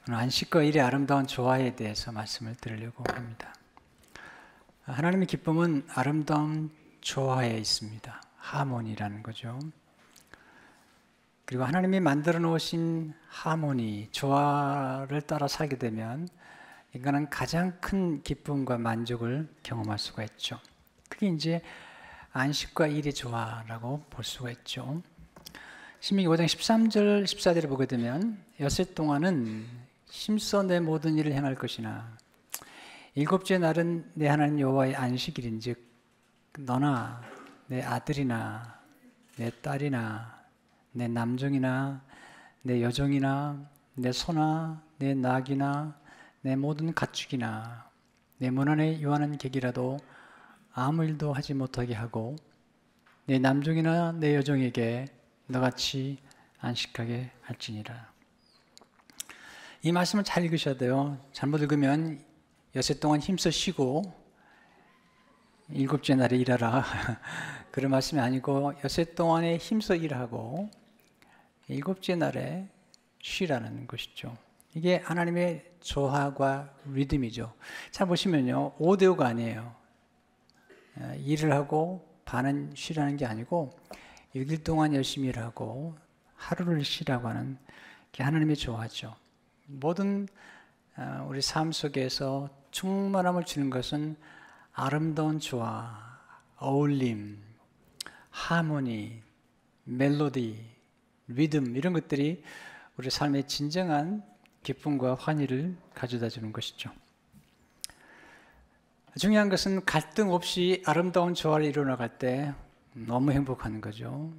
오늘 안식과 일의 아름다운 조화에 대해서 말씀을 드리려고 합니다. 하나님의 기쁨은 아름다운 조화에 있습니다. 하모니라는 거죠. 그리고 하나님이 만들어 놓으신 하모니, 조화를 따라 살게 되면 인간은 가장 큰 기쁨과 만족을 경험할 수가 있죠. 그게 이제 안식과 일의 조화라고 볼 수가 있죠. 신명기 5장 13절, 14절을 보게 되면 여세 동안은 힘써 내 모든 일을 행할 것이나 일곱째 날은 내 하나님 여호와의 안식일인즉 너나 내 아들이나 내 딸이나 내 남종이나 내 여종이나 내 소나 내 낙이나 내 모든 가축이나 내 문 안에 요하는 객이라도 아무 일도 하지 못하게 하고 내 남종이나 내 여종에게 너같이 안식하게 할지니라. 이 말씀을 잘 읽으셔야 돼요. 잘못 읽으면 여세 동안 힘써 쉬고 일곱째 날에 일하라 그런 말씀이 아니고 여세 동안에 힘써 일하고 일곱째 날에 쉬라는 것이죠. 이게 하나님의 조화과 리듬이죠. 잘 보시면요, 5대5가 아니에요. 일을 하고 반은 쉬라는 게 아니고 6일 동안 열심히 일하고 하루를 쉬라고 하는 게 하나님의 조화죠. 모든 우리 삶 속에서 충만함을 주는 것은 아름다운 조화, 어울림, 하모니, 멜로디, 리듬 이런 것들이 우리 삶의 진정한 기쁨과 환희를 가져다 주는 것이죠. 중요한 것은 갈등 없이 아름다운 조화를 이루어나갈 때 너무 행복한 거죠.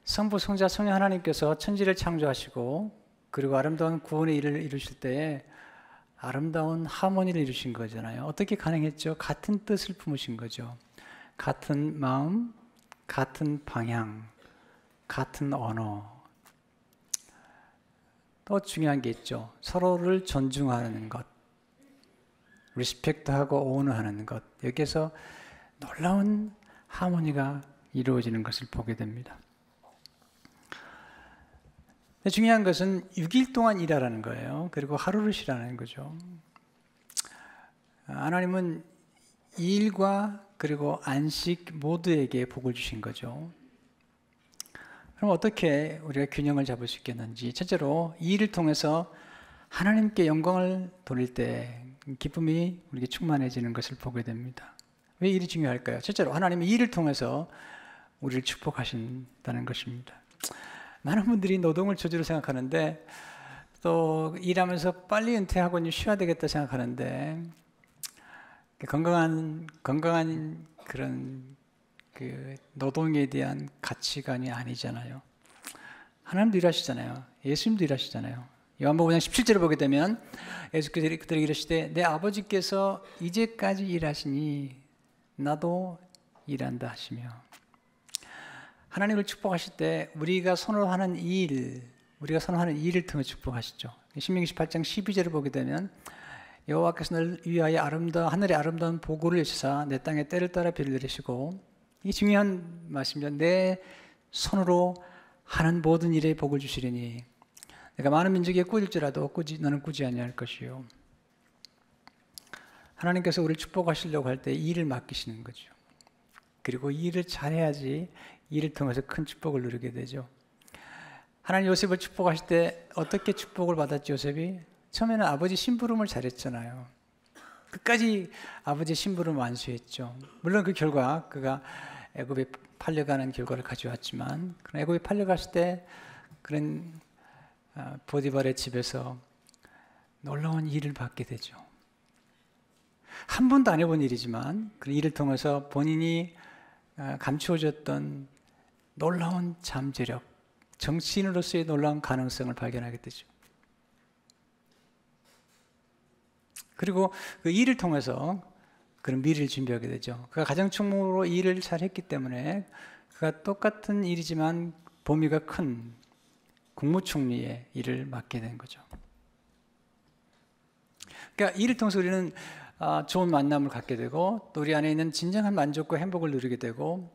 성부, 성자, 성령 하나님께서 천지를 창조하시고 그리고 아름다운 구원의 일을 이루실 때에 아름다운 하모니를 이루신 거잖아요. 어떻게 가능했죠? 같은 뜻을 품으신 거죠. 같은 마음, 같은 방향, 같은 언어. 또 중요한 게 있죠. 서로를 존중하는 것, 리스펙트하고 오너하는 것. 여기에서 놀라운 하모니가 이루어지는 것을 보게 됩니다. 중요한 것은 6일 동안 일하라는 거예요. 그리고 하루를 쉬라는 거죠. 하나님은 일과 그리고 안식 모두에게 복을 주신 거죠. 그럼 어떻게 우리가 균형을 잡을 수 있겠는지. 첫째로 이 일을 통해서 하나님께 영광을 돌릴 때 기쁨이 우리에게 충만해지는 것을 보게 됩니다. 왜 일이 중요할까요? 첫째로 하나님이 이 일을 통해서 우리를 축복하신다는 것입니다. 많은 분들이 노동을 저주로 생각하는데 또 일하면서 빨리 은퇴하고 쉬어야 되겠다 생각하는데 건강한 그런 그 노동에 대한 가치관이 아니잖아요. 하나님도 일하시잖아요. 예수님도 일하시잖아요. 요한복음 5장 17절을 보게 되면 예수께서 그들에게 이르시되 내 아버지께서 이제까지 일하시니 나도 일한다 하시며, 하나님을 축복하실 때 우리가 선호하는 일을 통해 축복하시죠. 신명기 18장 12절을 보게 되면 여호와께서 너를 위하여 하늘의 아름다운 보고를 여시사 내 땅에 때를 따라 비를 내리시고, 이게 중요한 말씀이죠. 내 손으로 하는 모든 일에 복을 주시리니 내가 많은 민족에 꾸질지라도 너는 꾸지 아니할 것이요. 하나님께서 우리를 축복하시려고 할 때 이 일을 맡기시는 거죠. 그리고 이 일을 잘해야지 이를 통해서 큰 축복을 누리게 되죠. 하나님 요셉을 축복하실 때 어떻게 축복을 받았지? 요셉이 처음에는 아버지 심부름을 잘했잖아요. 끝까지 아버지 심부름 완수했죠. 물론 그 결과 그가 애굽에 팔려가는 결과를 가져왔지만 애굽에 팔려갔을 때 그런 보디발의 집에서 놀라운 일을 받게 되죠. 한 번도 안 해본 일이지만 그 일을 통해서 본인이 감추어졌던 놀라운 잠재력, 정치인으로서의 놀라운 가능성을 발견하게 되죠. 그리고 그 일을 통해서 그런 미래를 준비하게 되죠. 그가 가정총무로 일을 잘했기 때문에 그가 똑같은 일이지만 범위가 큰 국무총리의 일을 맡게 된 거죠. 그러니까 일을 통해서 우리는 좋은 만남을 갖게 되고 또 우리 안에 있는 진정한 만족과 행복을 누리게 되고,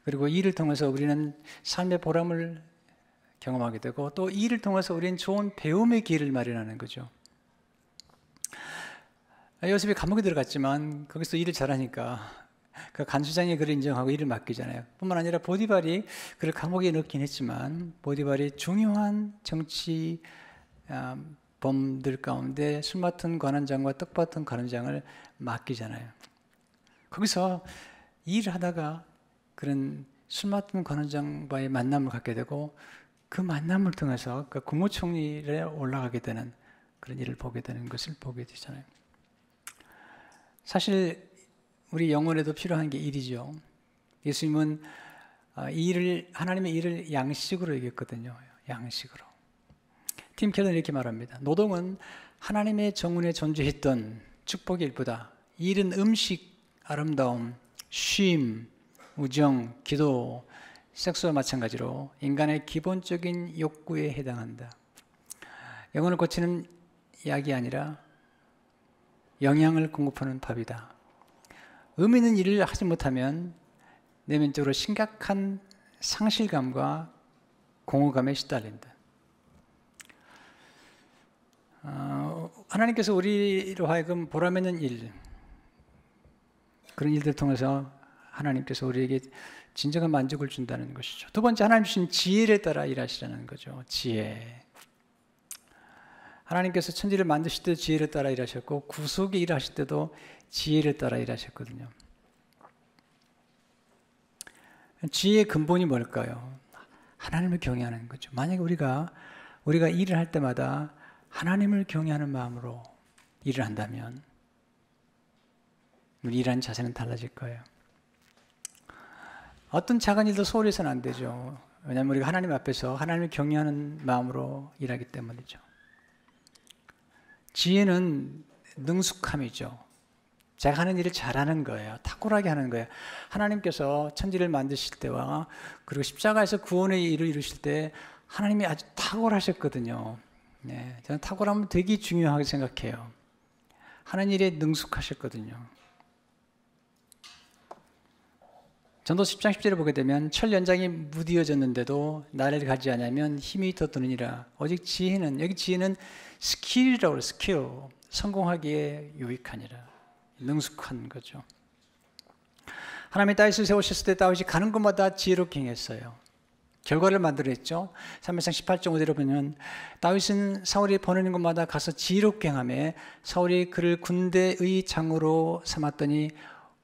그리고 일을 통해서 우리는 삶의 보람을 경험하게 되고 또 이 일을 통해서 우리는 좋은 배움의 기회를 마련하는 거죠. 요셉이 감옥에 들어갔지만 거기서 일을 잘하니까 그 간수장이 그를 인정하고 일을 맡기잖아요. 뿐만 아니라 보디발이 그를 감옥에 넣긴 했지만 보디발이 중요한 정치 범들 가운데 술 맡은 관원장과 떡 받던 관원장을 맡기잖아요. 거기서 일을 하다가 그런 술 맡은 관원장과의 만남을 갖게 되고 그 만남을 통해서 그 국무총리에 올라가게 되는 그런 일을 보게 되는 것을 보게 되잖아요. 사실 우리 영혼에도 필요한 게 일이죠. 예수님은 하나님의 일을 양식으로 얘기했거든요. 양식으로. 팀 켈러는 이렇게 말합니다. 노동은 하나님의 정운에 존재했던 축복의 일보다 일은 음식, 아름다움, 쉼, 우정, 기도, 섹스와 마찬가지로 인간의 기본적인 욕구에 해당한다. 영혼을 고치는 약이 아니라 영양을 공급하는 밥이다. 의미 있는 일을 하지 못하면 내면적으로 심각한 상실감과 공허감에 시달린다. 하나님께서 우리로 하여금 보람 있는 일, 그런 일들을 통해서 하나님께서 우리에게 진정한 만족을 준다는 것이죠. 두 번째, 하나님 주신 지혜를 따라 일하시라는 거죠. 지혜. 하나님께서 천지를 만드실 때도 지혜를 따라 일하셨고 구속의 일을 하실 때도 지혜를 따라 일하셨거든요. 지혜의 근본이 뭘까요? 하나님을 경외하는 거죠. 만약에 우리가 일을 할 때마다 하나님을 경외하는 마음으로 일을 한다면 우리 일하는 자세는 달라질 거예요. 어떤 작은 일도 소홀히 해서는 안 되죠. 왜냐하면 우리가 하나님 앞에서 하나님을 경외하는 마음으로 일하기 때문이죠. 지혜는 능숙함이죠. 제가 하는 일을 잘하는 거예요. 탁월하게 하는 거예요. 하나님께서 천지를 만드실 때와 그리고 십자가에서 구원의 일을 이루실 때 하나님이 아주 탁월하셨거든요. 네, 저는 탁월함을 되게 중요하게 생각해요. 하는 일에 능숙하셨거든요. 전도 10장 10절을 보게 되면 철 연장이 무디어졌는데도 나를 가지 않으면 힘이 더 드느니라. 오직 지혜는, 여기 지혜는 스킬이라고 해요. 스킬. 성공하기에 유익하니라. 능숙한 거죠. 하나님이 다윗을 세우셨을 때 다윗이 가는 곳마다 지혜롭게 행했어요. 결과를 만들어냈죠. 3무엘상 18장 5절에 보면 다윗은 사울이 보내는 곳마다 가서 지혜롭게 행하며 사울이 그를 군대의 장으로 삼았더니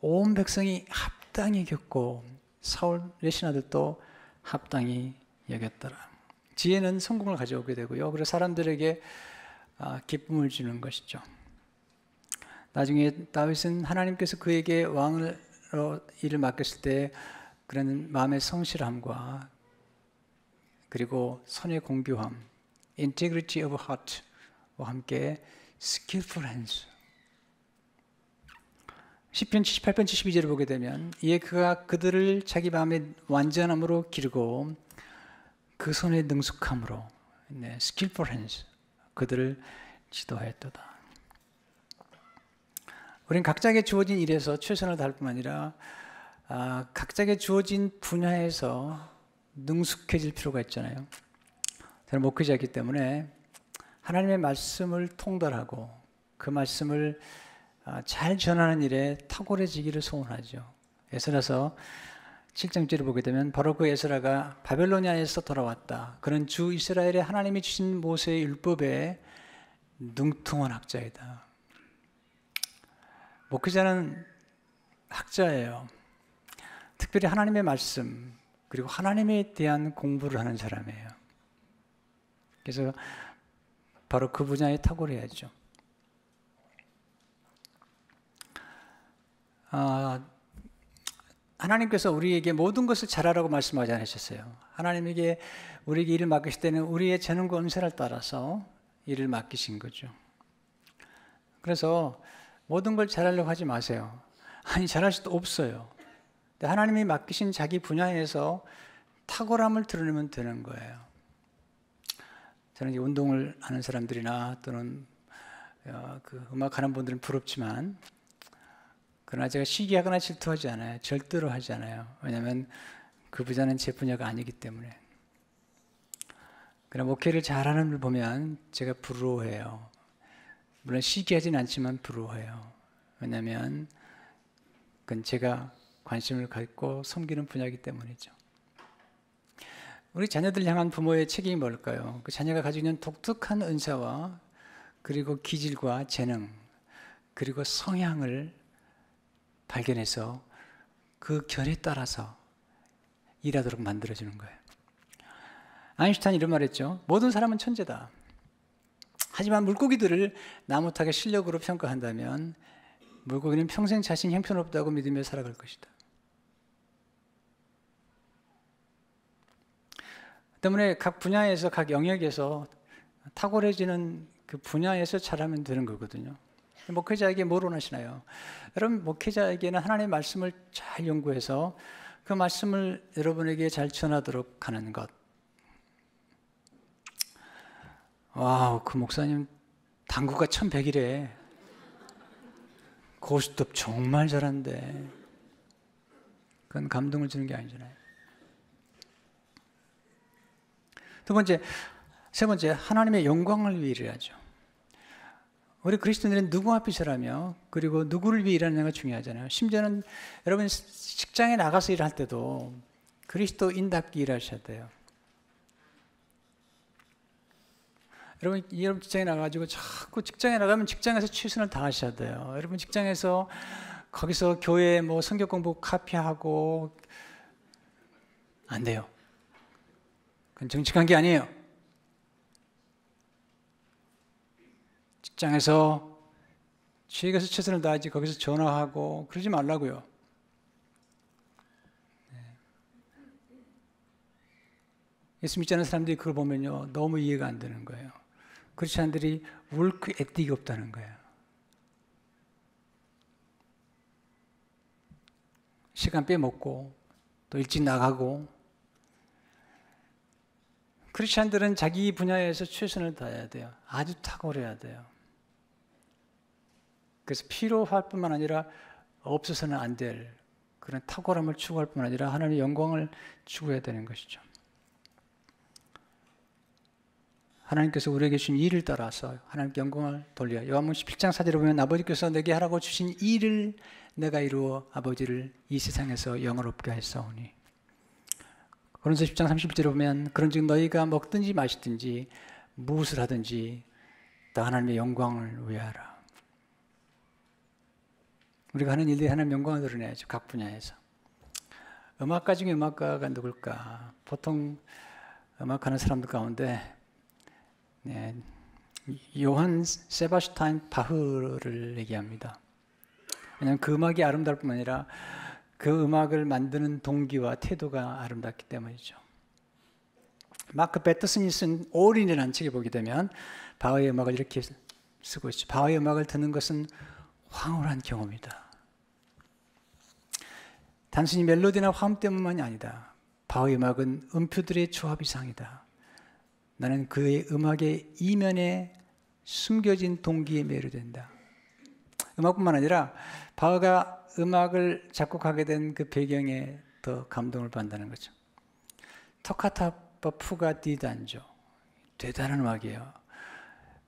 온 백성이 합당히 겪고 사울의 신하들도 합당히 여겼더라. 지혜는 성공을 가져오게 되고요. 그리고 사람들에게 기쁨을 주는 것이죠. 나중에 다윗은 하나님께서 그에게 왕으로 일을 맡겼을 때 그런 마음의 성실함과 그리고 손의 공교함, integrity of heart와 함께 skillful hands. 시편 78편 72절을 보게 되면 이에 그가 그들을 자기 마음의 완전함으로 기르고 그 손의 능숙함으로 skillful hands 그들을 지도하였도다. 우리는 각자에게 주어진 일에서 최선을 다할 뿐만 아니라 각자에게 주어진 분야에서 능숙해질 필요가 있잖아요. 저는 목회자이기 때문에 하나님의 말씀을 통달하고 그 말씀을 잘 전하는 일에 탁월해지기를 소원하죠. 에스라서 7장째를 보게 되면 바로 그 에스라가 바벨로니아에서 돌아왔다. 그는 주 이스라엘에 하나님이 주신 모세의 율법에 능통한 학자이다. 목회자는 학자예요. 특별히 하나님의 말씀 그리고 하나님에 대한 공부를 하는 사람이에요. 그래서 바로 그 분야에 탁월해야죠. 하나님께서 우리에게 모든 것을 잘하라고 말씀하지 않으셨어요. 하나님에게 우리에게 일을 맡기실 때는 우리의 재능과 은사를 따라서 일을 맡기신 거죠. 그래서 모든 걸 잘하려고 하지 마세요. 아니, 잘할 수도 없어요. 근데 하나님이 맡기신 자기 분야에서 탁월함을 드러내면 되는 거예요. 저는 운동을 하는 사람들이나 또는 그 음악하는 분들은 부럽지만 그러나 제가 시기하거나 질투하지 않아요. 절대로 하지 않아요. 왜냐하면 그 분야는 제 분야가 아니기 때문에. 그러나 목회를 잘하는 분을 보면 제가 부러워해요. 물론 시기하진 않지만 부러워해요. 왜냐하면 그건 제가 관심을 갖고 섬기는 분야이기 때문이죠. 우리 자녀들 향한 부모의 책임이 뭘까요? 그 자녀가 가지고 있는 독특한 은사와 그리고 기질과 재능 그리고 성향을 발견해서 그 결에 따라서 일하도록 만들어주는 거예요. 아인슈타인이 이런 말 했죠. 모든 사람은 천재다. 하지만 물고기들을 나무탁의 실력으로 평가한다면 물고기는 평생 자신 형편없다고 믿으며 살아갈 것이다. 때문에 각 분야에서 각 영역에서 탁월해지는 그 분야에서 잘하면 되는 거거든요. 목회자에게 뭘 원하시나요? 여러분 목회자에게는 하나님의 말씀을 잘 연구해서 그 말씀을 여러분에게 잘 전하도록 하는 것. 와우, 그 목사님 당구가 1100이래. 고스톱 정말 잘한대. 그건 감동을 주는 게 아니잖아요. 세 번째, 하나님의 영광을 위해 일해야죠. 우리 그리스도인들은 누구 앞에 일하며 그리고 누구를 위해 일하느냐가 중요하잖아요. 심지어는 여러분 직장에 나가서 일할 때도 그리스도인답게 일하셔야 돼요. 여러분 직장에 나가가지고 자꾸 직장에 나가면 직장에서 최선을 다하셔야 돼요. 여러분 직장에서 거기서 교회 뭐 성경 공부 카피하고 안 돼요. 그건 정직한 게 아니에요. 직장에서 취직해서 최선을 다하지 거기서 전화하고 그러지 말라고요. 예수 믿지 않는 사람들이 그걸 보면요 너무 이해가 안 되는 거예요. 크리스찬들이 워크 에틱이 없다는 거예요. 시간 빼먹고 또 일찍 나가고. 크리스찬들은 자기 분야에서 최선을 다해야 돼요. 아주 탁월해야 돼요. 그래서 필요할 뿐만 아니라 없어서는 안 될 그런 탁월함을 추구할 뿐만 아니라 하나님의 영광을 추구해야 되는 것이죠. 하나님께서 우리에게 주신 일을 따라서 하나님께 영광을 돌려. 요한복음 17장 4절에 보면 아버지께서 내게 하라고 주신 일을 내가 이루어 아버지를 이 세상에서 영화롭게 하였사오니. 고린도서 10장 31절에 보면 그런즉 너희가 먹든지 마시든지 무엇을 하든지 다 하나님의 영광을 위하라. 우리가 하는 일들이 하나님의 영광을 드러내야죠. 각 분야에서. 음악가 중에 음악가가 누굴까? 보통 음악하는 사람들 가운데 네, 요한 세바스타인 바흐를 얘기합니다. 왜냐하면 그 음악이 아름다울 뿐만 아니라 그 음악을 만드는 동기와 태도가 아름답기 때문이죠. 마크 배터슨이 쓴 올인이라는 책에 보게 되면 바흐의 음악을 이렇게 쓰고 있죠. 바흐의 음악을 듣는 것은 황홀한 경험이다. 단순히 멜로디나 화음 때문만이 아니다. 바흐의 음악은 음표들의 조합 이상이다. 나는 그의 음악의 이면에 숨겨진 동기에 매료된다. 음악뿐만 아니라 바흐가 음악을 작곡하게 된 그 배경에 더 감동을 받는다는 거죠. 토카타 푸가 디 단조. 대단한 음악이에요.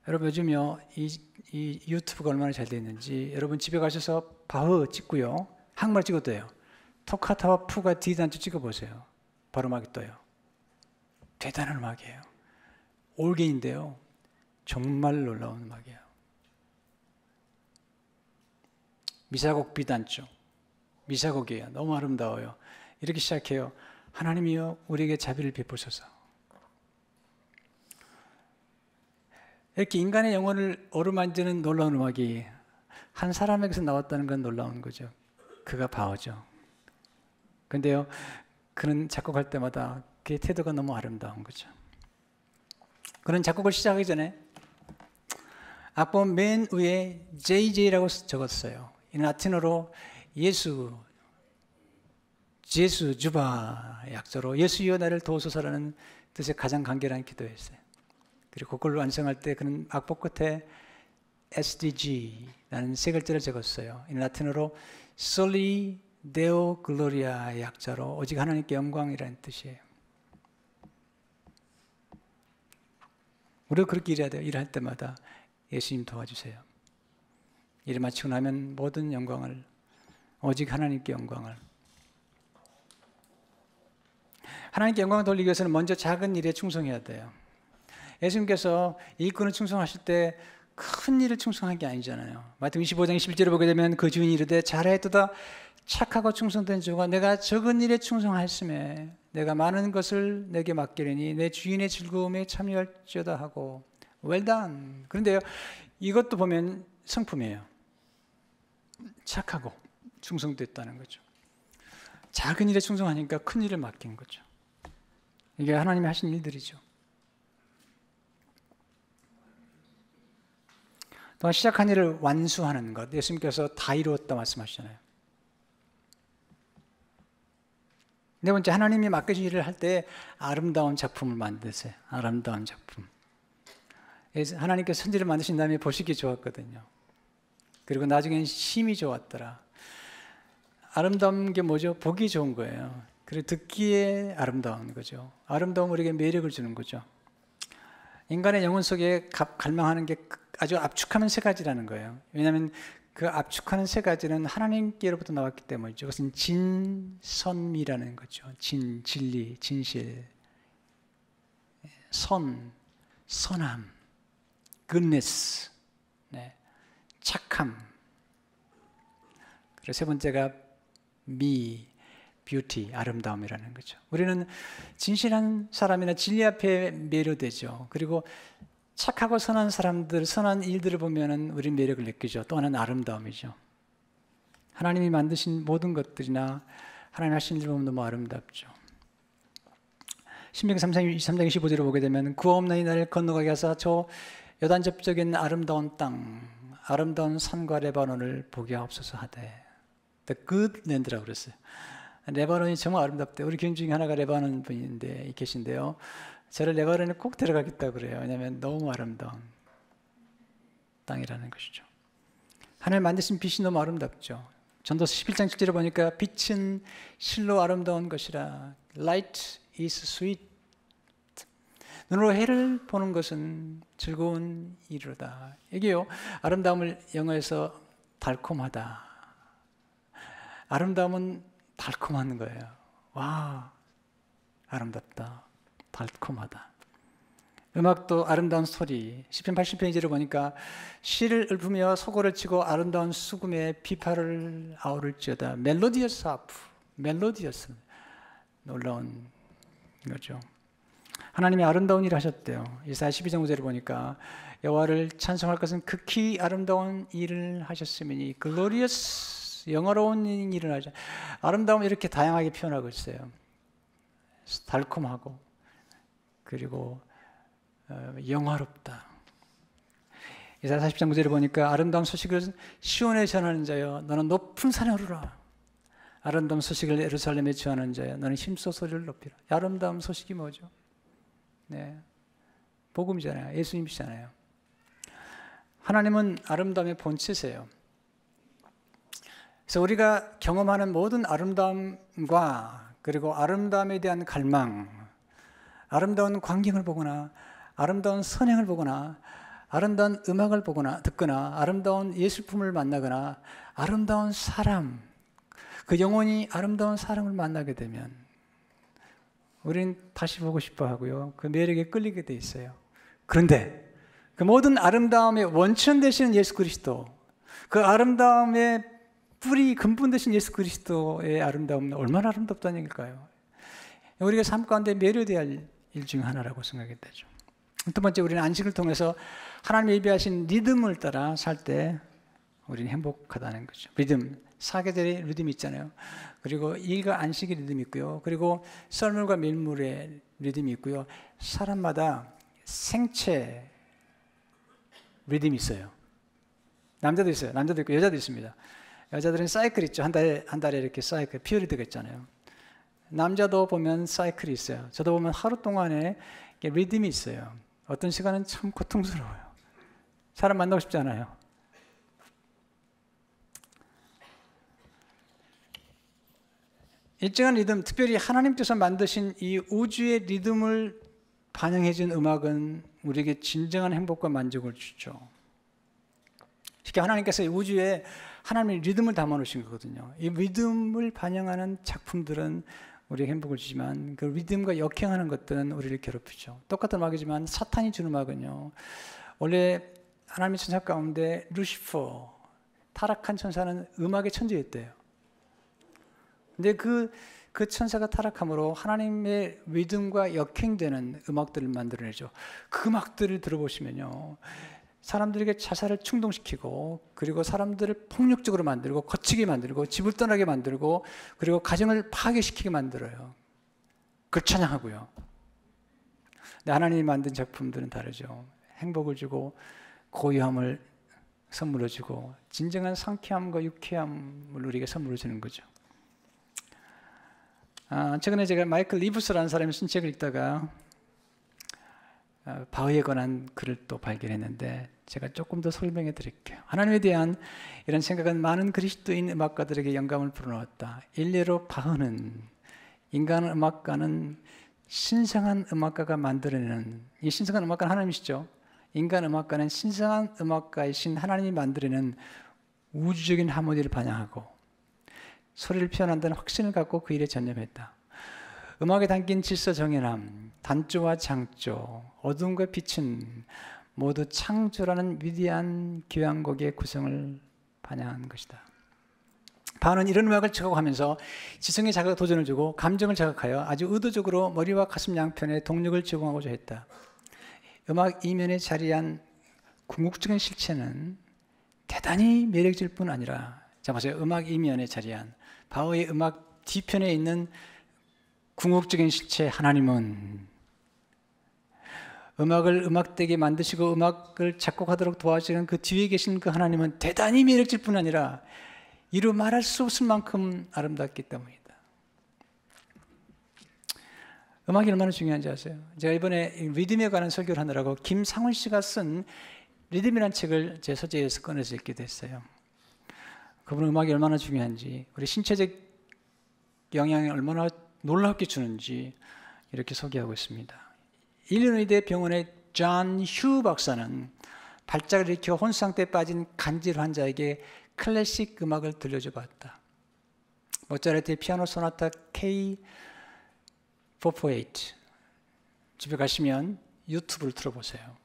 여러분 요즘요 이 유튜브가 얼마나 잘 되어 있는지 여러분 집에 가셔서 바흐 찍고요. 한국말 찍어도 돼요. 토카타와 푸가 디 단조 찍어보세요. 바로 음악이 떠요. 대단한 음악이에요. 올게인데요. 정말 놀라운 음악이에요. 미사곡 비단조. 미사곡이에요. 너무 아름다워요. 이렇게 시작해요. 하나님이여 우리에게 자비를 베푸소서. 이렇게 인간의 영혼을 어루만지는 놀라운 음악이 한 사람에게서 나왔다는 건 놀라운 거죠. 그가 바흐죠. 근데요, 그는 작곡할 때마다 그의 태도가 너무 아름다운 거죠. 그는 작곡을 시작하기 전에 악본 맨 위에 JJ라고 적었어요. 이 라틴어로 예수 주바 약자로 예수여 나를 도우소서라는 뜻의 가장 간결한 기도였어요. 그리고 그걸 완성할 때 그는 악보 끝에 SDG라는 세 글자를 적었어요. 이 라틴어로 Soli Deo Gloria의 약자로 오직 하나님께 영광이라는 뜻이에요. 우리가 그렇게 일해야 돼요. 일할 때마다 예수님 도와주세요. 일을 마치고 나면 모든 영광을, 오직 하나님께 영광을. 하나님께 영광을 돌리기 위해서는 먼저 작은 일에 충성해야 돼요. 예수님께서 일꾼을 충성하실 때 큰 일을 충성한 게 아니잖아요. 마태복음 25장 11절에 보게 되면 그 주인이 이르되 잘하였도다 착하고 충성된 종아, 내가 적은 일에 충성하였음에 내가 많은 것을 내게 맡기려니 내 주인의 즐거움에 참여할지어다 하고 well done. 그런데요, 이것도 보면 성품이에요. 착하고 충성됐다는 거죠. 작은 일에 충성하니까 큰 일을 맡긴 거죠. 이게 하나님이 하신 일들이죠. 또한 시작한 일을 완수하는 것, 예수님께서 다 이루었다 말씀하시잖아요. 네 번째, 하나님이 맡겨진 일을 할 때 아름다운 작품을 만드세요. 아름다운 작품. 하나님께서 천지를 만드신 다음에 보시기 좋았거든요. 그리고 나중엔 심히 좋았더라. 아름다운 게 뭐죠? 보기 좋은 거예요. 그리고 듣기에 아름다운 거죠. 아름다움은 우리에게 매력을 주는 거죠. 인간의 영혼 속에 갈망하는 게 아주 압축하는 세 가지라는 거예요. 왜냐하면 그 압축하는 세 가지는 하나님께로부터 나왔기 때문이죠. 그것은 진선미라는 거죠. 진리, 진실, 선함, goodness, 네, 착함. 그리고 세 번째가 beauty, 아름다움이라는 거죠. 우리는 진실한 사람이나 진리 앞에 매료되죠. 그리고 착하고 선한 사람들, 선한 일들을 보면 우리 매력을 느끼죠. 또 하나는 아름다움이죠. 하나님이 만드신 모든 것들이나 하나님 하신 일을 보면 너무 아름답죠. 신명기 3장 25절을 보게 되면 구호 없나니 나를 건너가게 하사 저 여단접적인 아름다운 땅, 아름다운 산과 레바논을 보게 하옵소서 하되, The good land라고 그랬어요. 레바논이 정말 아름답대요. 우리 교인 중에 하나가 레바논 분인데 계신데요. 저를 레바논에 꼭 데려가겠다고 그래요. 왜냐하면 너무 아름다운 땅이라는 것이죠. 하나님 만드신 빛이 너무 아름답죠. 전도서 11장 7절에 보니까 빛은 실로 아름다운 것이라. Light is sweet. 눈으로 해를 보는 것은 즐거운 일이로다. 이게요, 아름다움을 영어에서 달콤하다. 아름다움은 달콤한 거예요. 와, 아름답다. 달콤하다. 음악도 아름다운 소리. 시편 80편지를 보니까 시를 읊으며 소고를 치고 아름다운 수금에 비파를 아우를지어다. 멜로디어스 하프. 멜로디어스. 놀라운 거죠. 하나님이 아름다운 일을 하셨대요. 이사야 12장 5절을 보니까 여호와를 찬송할 것은 극히 아름다운 일을 하셨으니 글로리어스, 영어로운 일을 하죠. 아름다움을 이렇게 다양하게 표현하고 있어요. 달콤하고 그리고 영화롭다. 이사야 40장 9절에 보니까 아름다운 소식을 시온에 전하는 자여 너는 높은 산에 오르라. 아름다운 소식을 예루살렘에 전하는 자여 너는 힘써 소리를 높이라. 아름다운 소식이 뭐죠? 네, 복음이잖아요. 예수님이시잖아요. 하나님은 아름다움의 본체세요. 그래서 우리가 경험하는 모든 아름다움과 그리고 아름다움에 대한 갈망, 아름다운 광경을 보거나 아름다운 선행을 보거나 아름다운 음악을 보거나 듣거나 아름다운 예술품을 만나거나 아름다운 사람, 그 영혼이 아름다운 사람을 만나게 되면 우리는 다시 보고 싶어 하고요. 그 매력에 끌리게 돼 있어요. 그런데 그 모든 아름다움의 원천 되시는 예수 그리스도, 그 아름다움의 뿌리, 근본 되신 예수 그리스도의 아름다움은 얼마나 아름답다는 얘기일까요? 우리가 삶 가운데 매료되어야 할 일 중 하나라고 생각이 되죠. 두 번째, 우리는 안식을 통해서 하나님이 예비하신 리듬을 따라 살 때 우리는 행복하다는 거죠. 리듬, 사계절의 리듬이 있잖아요. 그리고 일과 안식의 리듬이 있고요. 그리고 썰물과 밀물의 리듬이 있고요. 사람마다 생체 리듬이 있어요. 남자도 있어요. 남자도 있고 여자도 있습니다. 여자들은 사이클 있죠. 한 달에 이렇게 사이클, 피어리드가 있잖아요. 남자도 보면 사이클이 있어요. 저도 보면 하루 동안에 리듬이 있어요. 어떤 시간은 참 고통스러워요. 사람 만나고 싶지 않아요. 일정한 리듬, 특별히 하나님께서 만드신 이 우주의 리듬을 반영해준 음악은 우리에게 진정한 행복과 만족을 주죠. 쉽게 하나님께서 우주에 하나님의 리듬을 담아놓으신 거거든요. 이 리듬을 반영하는 작품들은 우리에게 행복을 주지만 그 리듬과 역행하는 것들은 우리를 괴롭히죠. 똑같은 음악이지만 사탄이 준 음악은요. 원래 하나님의 천사 가운데 루시퍼, 타락한 천사는 음악의 천재였대요. 근데 그 천사가 타락함으로 하나님의 리듬과 역행되는 음악들을 만들어내죠. 그 음악들을 들어보시면요. 사람들에게 자살을 충동시키고 그리고 사람들을 폭력적으로 만들고 거치게 만들고 집을 떠나게 만들고 그리고 가정을 파괴시키게 만들어요. 그걸 찬양하고요. 근데 하나님이 만든 작품들은 다르죠. 행복을 주고 고요함을 선물로 주고 진정한 상쾌함과 유쾌함을 우리에게 선물로 주는 거죠. 최근에 제가 마이클 리브스라는 사람이 쓴 책을 읽다가 바흐에 관한 글을 또 발견했는데 제가 조금 더 설명해 드릴게요. 하나님에 대한 이런 생각은 많은 그리스도인 음악가들에게 영감을 불어넣었다. 일례로 바흐는 인간 음악가는 신성한 음악가가 만들어내는, 이 신성한 음악가는 하나님이시죠. 인간 음악가는 신성한 음악가이신 하나님이 만들어내는 우주적인 하모니를 반영하고 소리를 표현한다는 확신을 갖고 그 일에 전념했다. 음악에 담긴 질서 정연함, 단조와 장조, 어둠과 빛은 모두 창조라는 위대한 교향곡의 구성을 반영한 것이다. 바흐는 이런 음악을 작곡하면서 지성의 자극 도전을 주고 감정을 자극하여 아주 의도적으로 머리와 가슴 양편에 동력을 제공하고자 했다. 음악 이면에 자리한 궁극적인 실체는 대단히 매력적일 뿐 아니라, 자 보세요. 음악 이면에 자리한 바흐의 음악 뒤편에 있는 궁극적인 실체 하나님은 음악을 음악되게 만드시고 음악을 작곡하도록 도와주는 그 뒤에 계신 그 하나님은 대단히 매력적일 뿐 아니라 이루 말할 수 없을 만큼 아름답기 때문이다. 음악이 얼마나 중요한지 아세요? 제가 이번에 리듬에 관한 설교를 하느라고 김상훈 씨가 쓴 리듬이라는 책을 제 서재에서 꺼내서 읽게 됐어요. 그분은 음악이 얼마나 중요한지, 우리 신체적 영향이 얼마나 놀랍게 주는지 이렇게 소개하고 있습니다. 일리노이대 병원의 존 휴 박사는 발작을 일으켜 혼상태에 빠진 간질 환자에게 클래식 음악을 들려줘 봤다. 모차르트의 피아노 소나타 K448 집에 가시면 유튜브를 틀어보세요.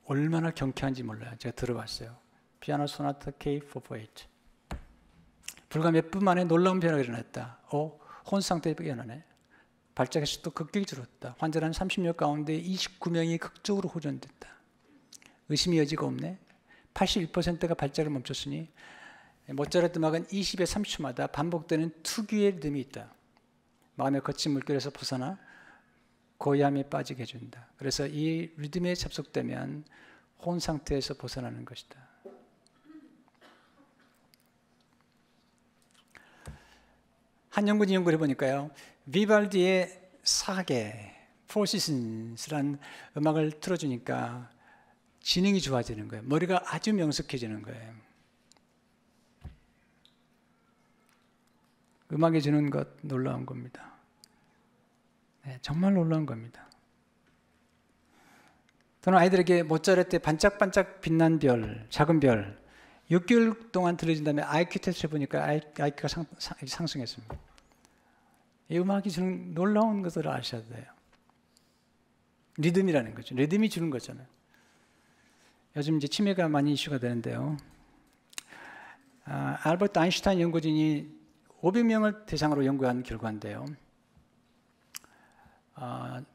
얼마나 경쾌한지 몰라요. 제가 들어봤어요. 피아노 소나타 K448 불과 몇 분 만에 놀라운 변화가 일어났다. 혼상태에 깨어나네. 발작의 수도 급격히 줄었다. 환자는 30명 가운데 29명이 극적으로 호전됐다. 의심의 여지가 없네. 81%가 발작을 멈췄으니 모차르트 음악은 20에 30초마다 반복되는 특유의 리듬이 있다. 마음의 거친 물결에서 벗어나 고요함에 빠지게 해준다. 그래서 이 리듬에 접속되면 혼 상태에서 벗어나는 것이다. 한 연구진이 연구를 해보니까요, 비발디의 사계, Four Seasons라는 음악을 틀어주니까 지능이 좋아지는 거예요. 머리가 아주 명석해지는 거예요. 음악이 주는 것 놀라운 겁니다. 네, 정말 놀라운 겁니다. 저는 아이들에게 모차르트의 반짝반짝 빛난 별, 작은 별 6개월 동안 들려준 다음에 IQ 테스트 해보니까 IQ가 상승했습니다. 이 음악이 주는 놀라운 것을 아셔야 돼요. 리듬이라는 거죠. 리듬이 주는 거잖아요. 요즘 이제 치매가 많이 이슈가 되는데요. 알버트 아인슈타인 연구진이 500명을 대상으로 연구한 결과인데요.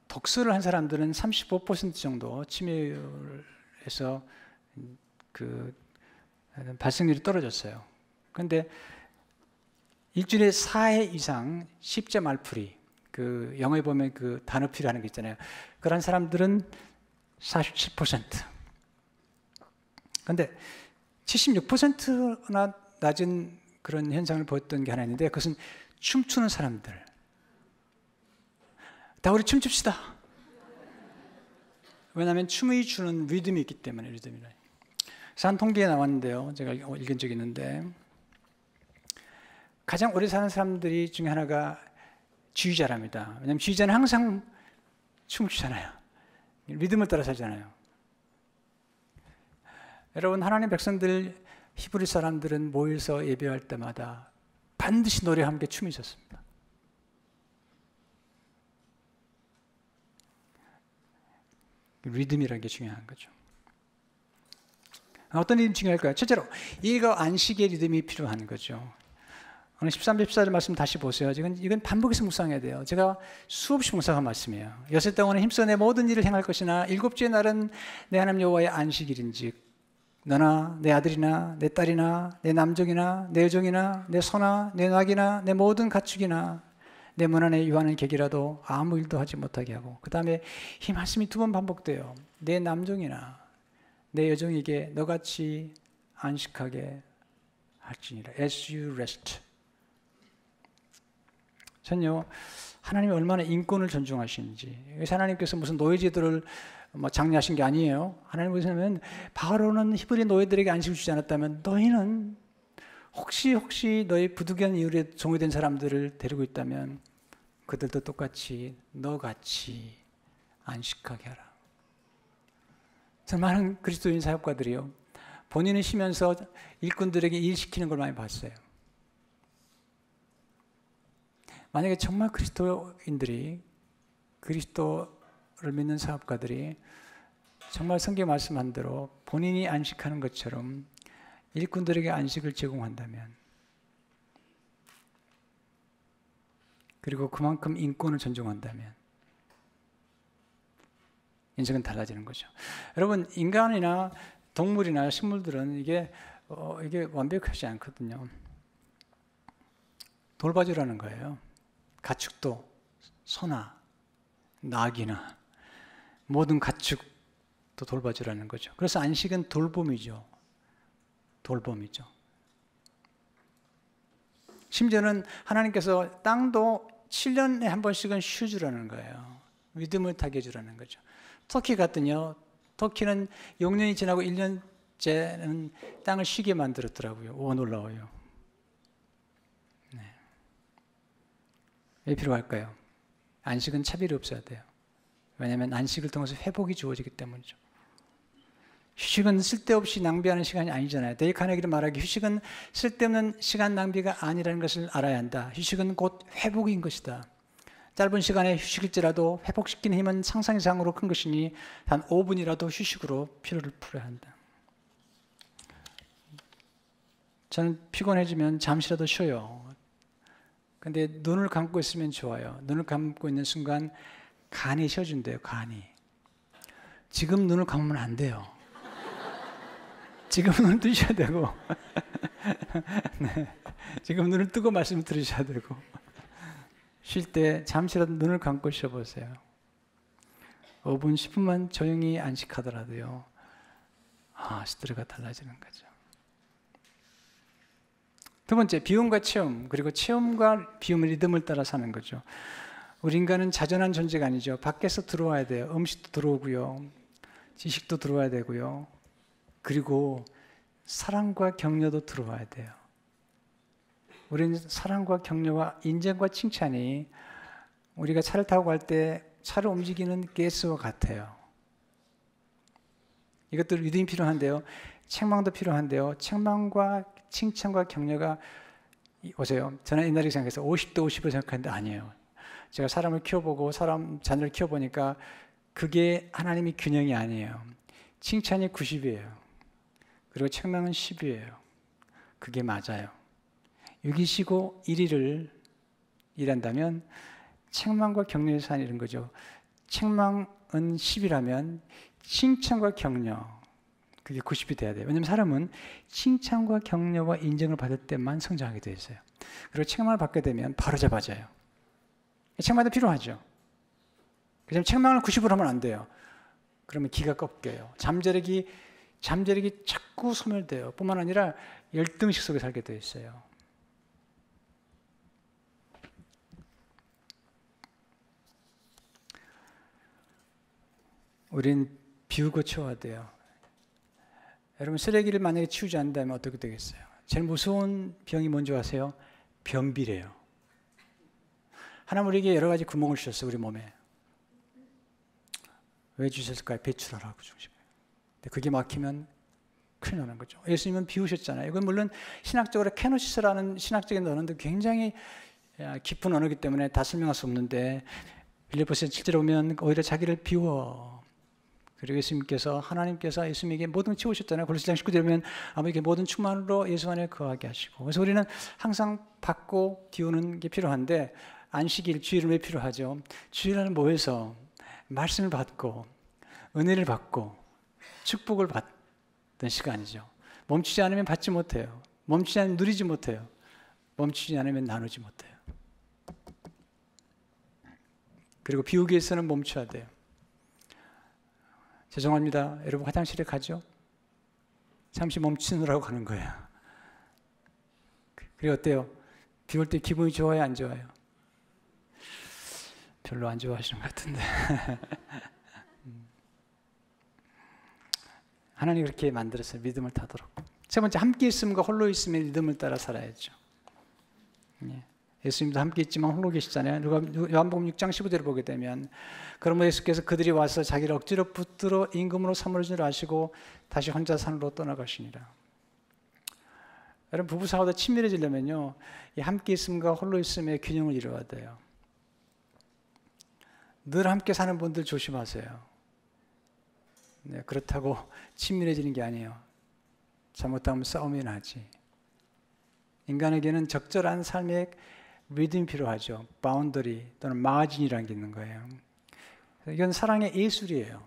독서를 한 사람들은 35% 정도 치매에서 그 발생률이 떨어졌어요. 그런데 일주일에 4회 이상 10자 말풀이, 그 영어에 보면 그 단어풀이라는 게 있잖아요. 그런 사람들은 47%. 그런데 76%나 낮은 그런 현상을 보였던 게 하나 있는데, 그것은 춤추는 사람들. 다 우리 춤춥시다. 왜냐하면 춤이 주는 리듬이 있기 때문에. 리듬이라. 그래서 한 통계에 나왔는데요, 제가 읽은 적이 있는데, 가장 오래 사는 사람들이 중에 하나가 지휘자랍니다. 왜냐하면 지휘자는 항상 춤을 추잖아요. 리듬을 따라 살잖아요. 여러분, 하나님의 백성들, 히브리 사람들은 모여서 예배할 때마다 반드시 노래와 함께 춤이 있었습니다. 리듬이라는 게 중요한 거죠. 어떤 리듬이 중요할까요? 첫째로, 이거 안식의 리듬이 필요한 거죠. 오늘 13절, 14절 말씀 다시 보세요. 이건 반복해서 묵상해야 돼요. 제가 수없이 묵상한 말씀이에요. 여섯 동안은 힘써 내 모든 일을 행할 것이나 일곱째 날은 내 하나님 여호와의 안식일인즉 너나 내 아들이나 내 딸이나 내 남종이나 내 여종이나 내 소나 내 낙이나 내 모든 가축이나 내 문 안에 유하는 객이라도 아무 일도 하지 못하게 하고, 그 다음에 이 말씀이 두 번 반복돼요. 내 남종이나 내 여종에게 너같이 안식하게 할지니라. As you rest. 전요, 하나님이 얼마나 인권을 존중하시는지. 그래서 하나님께서 무슨 노예제도를 장려하신 게 아니에요. 하나님 보시면 바로는 히브리 노예들에게 안식을 주지 않았다면 너희는 혹시 너희 부득이한 이유로 종이된 사람들을 데리고 있다면 그들도 똑같이 너같이 안식하게 하라. 저는 많은 그리스도인 사역가들이요, 본인은 쉬면서 일꾼들에게 일시키는 걸 많이 봤어요. 만약에 정말 그리스도인들이, 그리스도를 믿는 사업가들이 정말 성경 말씀한 대로 본인이 안식하는 것처럼 일꾼들에게 안식을 제공한다면, 그리고 그만큼 인권을 존중한다면 인생은 달라지는 거죠. 여러분, 인간이나 동물이나 식물들은 이게 완벽하지 않거든요. 돌봐주라는 거예요. 가축도, 소나 낙이나 모든 가축도 돌봐주라는 거죠. 그래서 안식은 돌봄이죠. 돌봄이죠. 심지어는 하나님께서 땅도 7년에 한 번씩은 쉬어주라는 거예요. 믿음을 타게 해주라는 거죠. 터키 같은요, 터키는 6년이 지나고 1년째는 땅을 쉬게 만들었더라고요. 오, 놀라워요. 네. 왜 필요할까요? 안식은 차별이 없어야 돼요. 왜냐하면 안식을 통해서 회복이 주어지기 때문이죠. 휴식은 쓸데없이 낭비하는 시간이 아니잖아요. 데일 카네기를 말하기, 휴식은 쓸데없는 시간 낭비가 아니라는 것을 알아야 한다. 휴식은 곧 회복인 것이다. 짧은 시간에 휴식일지라도 회복시키는 힘은 상상 이상으로 큰 것이니 단 5분이라도 휴식으로 피로를 풀어야 한다. 저는 피곤해지면 잠시라도 쉬어요. 근데 눈을 감고 있으면 좋아요. 눈을 감고 있는 순간 간이 쉬어준대요. 간이. 지금 눈을 감으면 안 돼요. 지금 눈을 뜨셔야 되고 네. 지금 눈을 뜨고 말씀을 들으셔야 되고, 쉴 때 잠시라도 눈을 감고 쉬어보세요. 5분, 10분만 조용히 안식하더라도요, 스트레스가 달라지는 거죠. 두 번째, 비움과 체험, 그리고 체험과 비움의 리듬을 따라 사는 거죠. 우리 인간은 자전한 존재가 아니죠. 밖에서 들어와야 돼요. 음식도 들어오고요, 지식도 들어와야 되고요, 그리고 사랑과 격려도 들어와야 돼요. 우리는 사랑과 격려와 인정과 칭찬이 우리가 차를 타고 갈 때 차를 움직이는 가스와 같아요. 이것도 리듬이 필요한데요. 책망도 필요한데요. 책망과 칭찬과 격려가, 보세요. 저는 옛날에 생각해서 50대 50을 생각했는데 아니에요. 제가 사람을 키워보고 자녀를 키워보니까 그게 하나님의 균형이 아니에요. 칭찬이 90이에요. 그리고 책망은 10이에요. 그게 맞아요. 6일 쉬고 1일을 일한다면 책망과 격려의 산이 이런 거죠. 책망은 10이라면 칭찬과 격려, 그게 90이 돼야 돼요. 왜냐하면 사람은 칭찬과 격려와 인정을 받을 때만 성장하게 되어 있어요. 그리고 책망을 받게 되면 바로 잡아져요. 책망도 필요하죠. 그래서 책망을 90으로 하면 안 돼요. 그러면 기가 꺾여요. 잠재력이 자꾸 소멸돼요. 뿐만 아니라 열등식 속에 살게 되어 있어요. 우린 비우고 치워야 돼요. 여러분, 쓰레기를 만약에 치우지 않는다면 어떻게 되겠어요? 제일 무서운 병이 뭔지 아세요? 변비래요. 하나님 우리에게 여러 가지 구멍을 주셨어요, 우리 몸에. 왜 주셨을까요? 배출하라고 주신 거예요. 근데 그게 막히면 큰일 나는 거죠. 예수님은 비우셨잖아요. 이건 물론 신학적으로 케노시스라는 신학적인 언어인데 굉장히 깊은 언어이기 때문에 다 설명할 수 없는데 빌립보서 7절에 보면 오히려 자기를 비워. 그리고 예수님께서 하나님께서 예수님에게 모든 걸 채우셨잖아요. 골로새장 19절에 보면 아버지께 모든 충만으로 예수 안에 거하게 하시고. 그래서 우리는 항상 받고 비우는 게 필요한데 안식일, 주일은 왜 필요하죠? 주일날 모여서 말씀을 받고 은혜를 받고 축복을 받던 시간이죠. 멈추지 않으면 받지 못해요. 멈추지 않으면 누리지 못해요. 멈추지 않으면 나누지 못해요. 그리고 비우기 위해서는 멈춰야 돼요. 죄송합니다. 여러분 화장실에 가죠? 잠시 멈추느라고 가는 거예요. 그리고 어때요? 비울 때 기분이 좋아요? 안 좋아요? 별로 안 좋아하시는 것 같은데. 하나님이 그렇게 만들었어요. 믿음을 타도록. 세 번째, 함께 있음과 홀로 있음의 믿음을 따라 살아야죠. 예수님도 함께 있지만 홀로 계시잖아요. 요한복음 6장 15절을 보게 되면 그러므로 예수께서 그들이 와서 자기를 억지로 붙들어 임금으로 삼으려 줄 아시고 다시 혼자 산으로 떠나가시니라. 여러분 부부 사이도 친밀해지려면요, 이 함께 있음과 홀로 있음의 균형을 이루어야 돼요. 늘 함께 사는 분들 조심하세요. 네, 그렇다고 친밀해지는 게 아니에요. 잘못하면 싸움이 나지. 인간에게는 적절한 삶의 리듬이 필요하죠. 바운더리 또는 마진이라는 게 있는 거예요. 이건 사랑의 예술이에요.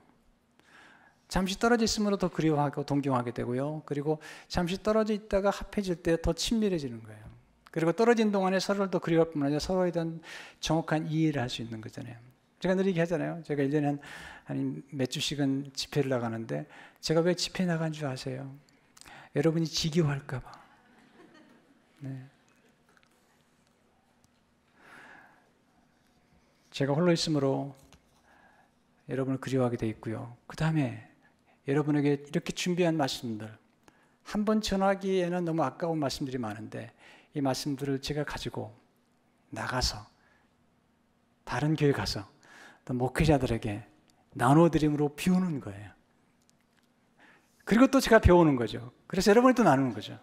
잠시 떨어져 있으므로 더 그리워하고 동경하게 되고요. 그리고 잠시 떨어져 있다가 합해질 때 더 친밀해지는 거예요. 그리고 떨어진 동안에 서로를 더 그리워할 뿐만 아니라 서로에 대한 정확한 이해를 할 수 있는 거잖아요. 제가 늘 얘기하잖아요. 제가 1년에 한 몇 주씩은 집회를 나가는데 제가 왜 집회 나간 줄 아세요? 여러분이 지겨워할까 봐. 네. 제가 홀로 있으므로 여러분을 그리워하게 돼 있고요. 그 다음에 여러분에게 이렇게 준비한 말씀들, 한 번 전하기에는 너무 아까운 말씀들이 많은데 이 말씀들을 제가 가지고 나가서 다른 교회 가서 또 목회자들에게 나눠드림으로 비우는 거예요. 그리고 또 제가 배우는 거죠. 그래서 여러분이 또 나누는 거죠.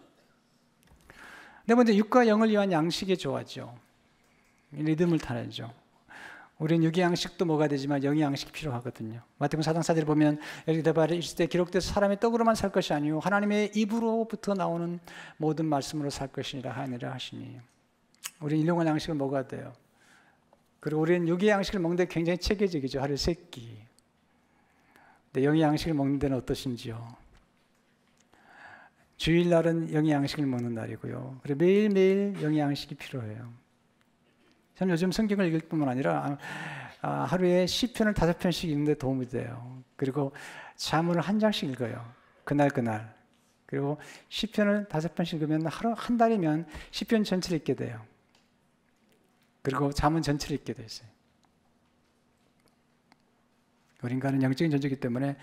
네 번째, 육과 영을 위한 양식이 좋아하죠. 리듬을 타야죠. 우리는 육의 양식도 먹어야 되지만 영의 양식이 필요하거든요. 마태복음 4장 4절에 보면 여기 대발에 있을 때 기록돼서 사람의 떡으로만 살 것이 아니요 하나님의 입으로부터 나오는 모든 말씀으로 살 것이니라 하니라 하시니. 우리는 일용할 양식을 먹어야 돼요. 그리고 우리는 육의 양식을 먹는데 굉장히 체계적이죠. 하루에 3끼. 근데 영의 양식을 먹는 데는 어떠신지요? 주일날은 영의 양식을 먹는 날이고요. 그리고 매일매일 영의 양식이 필요해요. 저는 요즘 성경을 읽을 뿐만 아니라 하루에 시편을 5편씩 읽는 데 도움이 돼요. 그리고 자문을 한 장씩 읽어요. 그날. 그리고 시편을 5편씩 읽으면 한 달이면 시편 전체를 읽게 돼요. 그리고 자문 전체를 읽게 돼 있어요. 우리 인간은 영적인 존재이기 때문에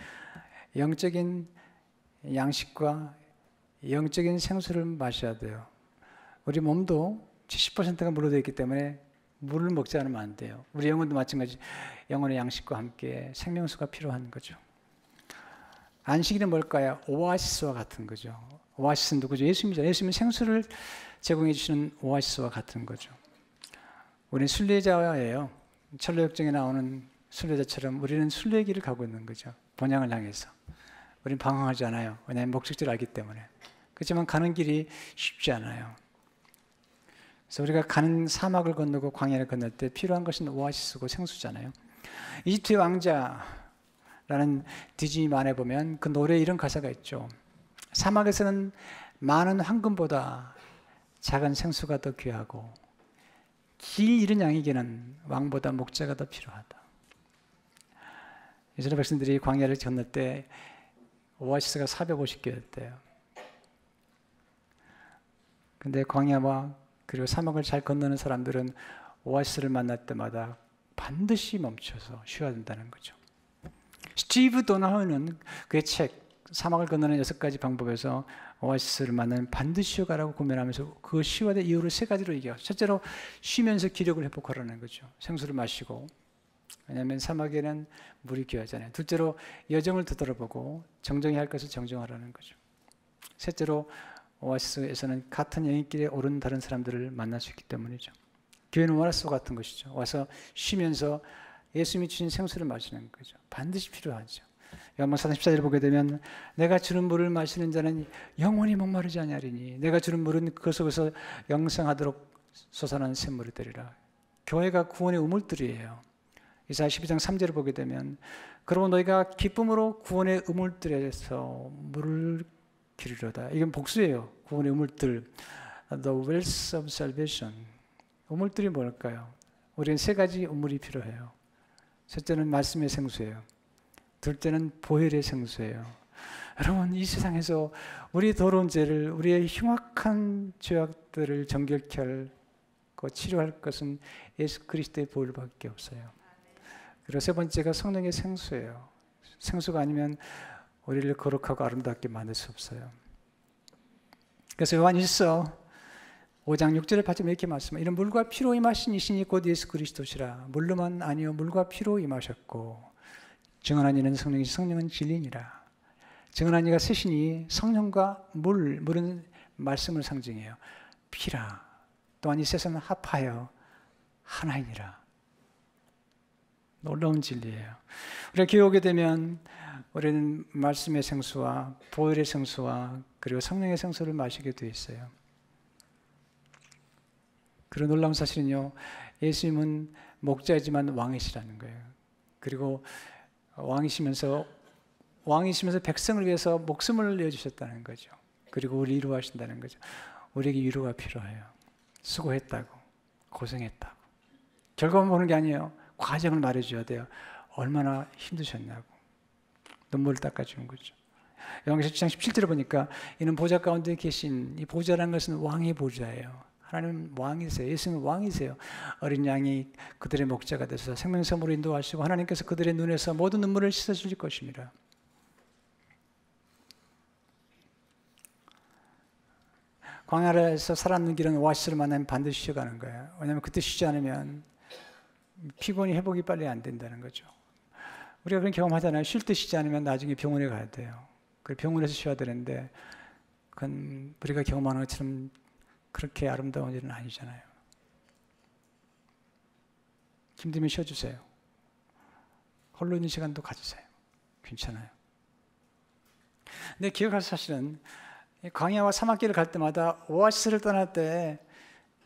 영적인 양식과 영적인 생수를 마셔야 돼요. 우리 몸도 70%가 물로 되어 있기 때문에 물을 먹지 않으면 안 돼요. 우리 영혼도 마찬가지. 영혼의 양식과 함께 생명수가 필요한 거죠. 안식일은 뭘까요? 오아시스와 같은 거죠. 오아시스는 누구죠? 예수님이죠. 예수님은 생수를 제공해 주시는 오아시스와 같은 거죠. 우리는 순례자예요. 철로역정에 나오는 순례자처럼 우리는 순례길을 가고 있는 거죠. 본향을 향해서. 우리는 방황하지 않아요. 왜냐하면 목적지를 알기 때문에. 그렇지만 가는 길이 쉽지 않아요. 그래서 우리가 가는 사막을 건너고 광야를 건널 때 필요한 것은 오아시스고 생수잖아요. 이집트의 왕자라는 디즈니 만화에 보면 그 노래에 이런 가사가 있죠. 사막에서는 많은 황금보다 작은 생수가 더 귀하고 길 잃은 양에게는 왕보다 목자가 더 필요하다. 이스라엘 백성들이 광야를 건널 때 오아시스가 450개였대요. 근데 광야와 그리고 사막을 잘 건너는 사람들은 오아시스를 만날 때마다 반드시 멈춰서 쉬어야 된다는 거죠. 스티브 도나허는 그의 책 사막을 건너는 6가지 방법에서 오아시스를 만나면 반드시 쉬어가라고 고민하면서 그 쉬어야 될 이유를 3가지로 얘기해요. 첫째로 쉬면서 기력을 회복하라는 거죠. 생수를 마시고 왜냐하면 사막에는 물이 귀하잖아요. 둘째로 여정을 되돌아보고 정정해야 할 것을 정정하라는 거죠. 셋째로 오아시스에서는 같은 여행길에 오른 다른 사람들을 만날 수 있기 때문이죠. 교회는 오아시스 같은 것이죠. 와서 쉬면서 예수님이 주신 생수를 마시는 거죠. 반드시 필요하죠. 요한복음 4장 14절을 보게 되면 내가 주는 물을 마시는 자는 영원히 목마르지 아니하리니 내가 주는 물은 그 속에서 영생하도록 솟아나는 샘물이 되리라. 교회가 구원의 우물들이에요. 이사야 12장 3절을 보게 되면 그러고 너희가 기쁨으로 구원의 우물들에서 물을 기르려다. 이건 복수예요. 구원의 우물들. The wells of salvation. 우물들이 뭘까요? 우리는 세 가지 우물이 필요해요. 첫째는 말씀의 생수예요. 둘째는 보혈의 생수예요. 여러분, 이 세상에서 우리 더러운 죄를, 우리의 흉악한 죄악들을 정결케 하고 치료할 것은 예수 그리스도의 보혈밖에 없어요. 그리고 세 번째가 성령의 생수예요. 생수가 아니면 우리를 거룩하고 아름답게 만들 수 없어요. 그래서 요한 1서 5장 6절에 8절에 이렇게 말씀합니다. 이는 물과 피로 임하신 이신이 곧 예수 그리스도시라. 물로만 아니요 물과 피로 임하셨고 증언한 이는 성령이시 성령은 진리니라. 증언한 이가 셋이니 성령과 물은 말씀을 상징해요. 피라. 또한 이 셋은 합하여 하나이니라. 놀라운 진리예요. 우리가 교회 오게 되면 우리는 말씀의 생수와 보혈의 생수와 그리고 성령의 생수를 마시게 되어 있어요. 그런 놀라운 사실은요, 예수님은 목자이지만 왕이시라는 거예요. 그리고 왕이시면서 백성을 위해서 목숨을 내어주셨다는 거죠. 그리고 우리 위로하신다는 거죠. 우리에게 위로가 필요해요. 수고했다고, 고생했다고. 결과만 보는 게 아니에요. 과정을 말해줘야 돼요. 얼마나 힘드셨냐고. 눈물을 닦아주는 거죠. 요한계시록 7장 17절을 보니까 이는 보좌 가운데 계신 이 보좌라는 것은 왕의 보좌예요. 하나님은 왕이세요. 예수님은 왕이세요. 어린 양이 그들의 목자가 되셔서 생명섬으로 인도하시고 하나님께서 그들의 눈에서 모든 눈물을 씻어주실 것입니다. 광야에서 살았는 길은 오아시스를 만나면 반드시 쉬어가는 거예요. 왜냐하면 그때 쉬지 않으면 피곤이 회복이 빨리 안 된다는 거죠. 우리가 그런 경험하잖아요. 쉴 때 쉬지 않으면 나중에 병원에 가야 돼요. 그 병원에서 쉬어야 되는데 그건 우리가 경험하는 것처럼 그렇게 아름다운 일은 아니잖아요. 힘들면 쉬어주세요. 홀로 있는 시간도 가지세요. 괜찮아요. 근데 기억할 사실은 광야와 사막길을 갈 때마다 오아시스를 떠날 때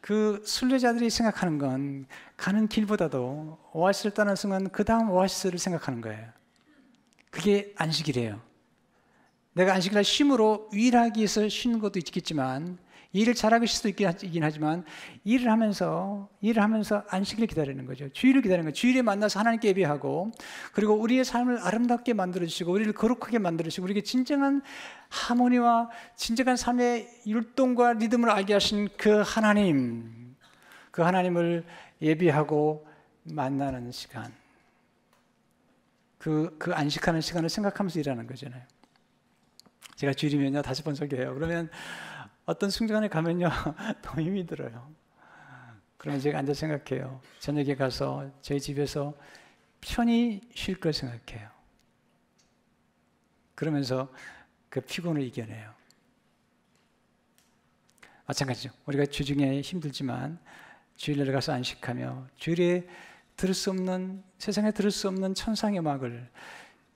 그 순례자들이 생각하는 건 가는 길보다도 오아시스를 떠나는 순간 그 다음 오아시스를 생각하는 거예요. 그게 안식이래요. 내가 안식이라 쉼으로 일하기 위해서 쉬는 것도 있겠지만 일을 잘하기 위해서도 있긴 하지만 일을 하면서 안식을 기다리는 거죠. 주일을 기다리는 거죠. 주일에 만나서 하나님께 예배하고 그리고 우리의 삶을 아름답게 만들어주시고 우리를 거룩하게 만들어주시고 우리에게 진정한 하모니와 진정한 삶의 율동과 리듬을 알게 하신 그 하나님을 예배하고 만나는 시간, 그 안식하는 시간을 생각하면서 일하는 거잖아요. 제가 주일이면요 5번 설교해요. 그러면 어떤 순간에 가면요 너무 힘이 들어요. 그러면 제가 앉아 생각해요. 저녁에 가서 저희 집에서 편히 쉴 걸 생각해요. 그러면서 그 피곤을 이겨내요. 마찬가지죠. 우리가 주중에 힘들지만 주일날 가서 안식하며 주일에 세상에 들을 수 없는 천상의 음악을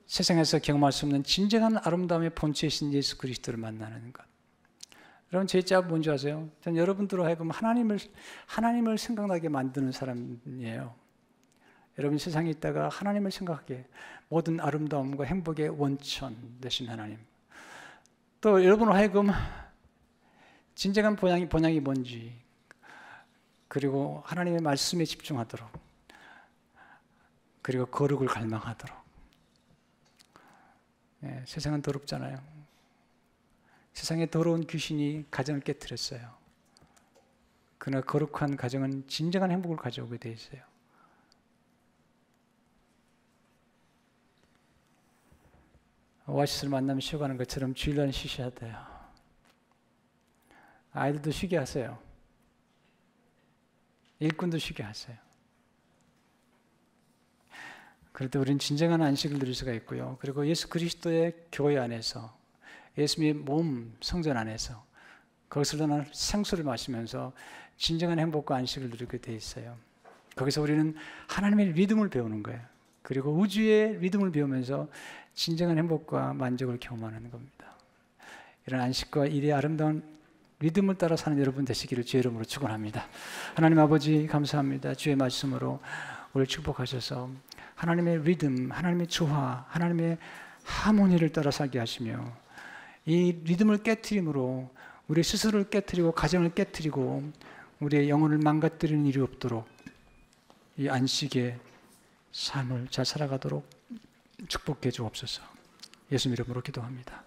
세상에서 경험할 수 없는 진정한 아름다움의 본체이신 예수 그리스도를 만나는 것. 여러분 제 짭은 뭔지 아세요? 전 여러분들로 하여금 하나님을 생각나게 만드는 사람이에요. 여러분 세상에 있다가 하나님을 생각하게 모든 아름다움과 행복의 원천 되신 하나님. 또 여러분으로 하여금 진정한 본향이 뭔지 그리고 하나님의 말씀에 집중하도록 그리고 거룩을 갈망하도록. 세상은 더럽잖아요. 세상에 더러운 귀신이 가정을 깨뜨렸어요. 그러나 거룩한 가정은 진정한 행복을 가져오게 돼 있어요. 오아시스를 만나면 쉬어가는 것처럼 주일날 쉬셔야 돼요. 아이들도 쉬게 하세요. 일꾼도 쉬게 하세요. 그럴 때 우리는 진정한 안식을 누릴 수가 있고요. 그리고 예수 그리스도의 교회 안에서, 예수님의 몸 성전 안에서 거기서 나는 생수를 마시면서 진정한 행복과 안식을 누리게 돼 있어요. 거기서 우리는 하나님의 리듬을 배우는 거예요. 그리고 우주의 리듬을 배우면서 진정한 행복과 만족을 경험하는 겁니다. 이런 안식과 일의 아름다운 리듬을 따라 사는 여러분 되시기를 주의 이름으로 축원합니다. 하나님 아버지 감사합니다. 주의 말씀으로 우리를 축복하셔서 하나님의 리듬, 하나님의 조화, 하나님의 하모니를 따라 살게 하시며 이 리듬을 깨트림으로 우리 스스로를 깨트리고 가정을 깨트리고 우리의 영혼을 망가뜨리는 일이 없도록 이 안식의 삶을 잘 살아가도록 축복해 주옵소서. 예수 이름으로 기도합니다.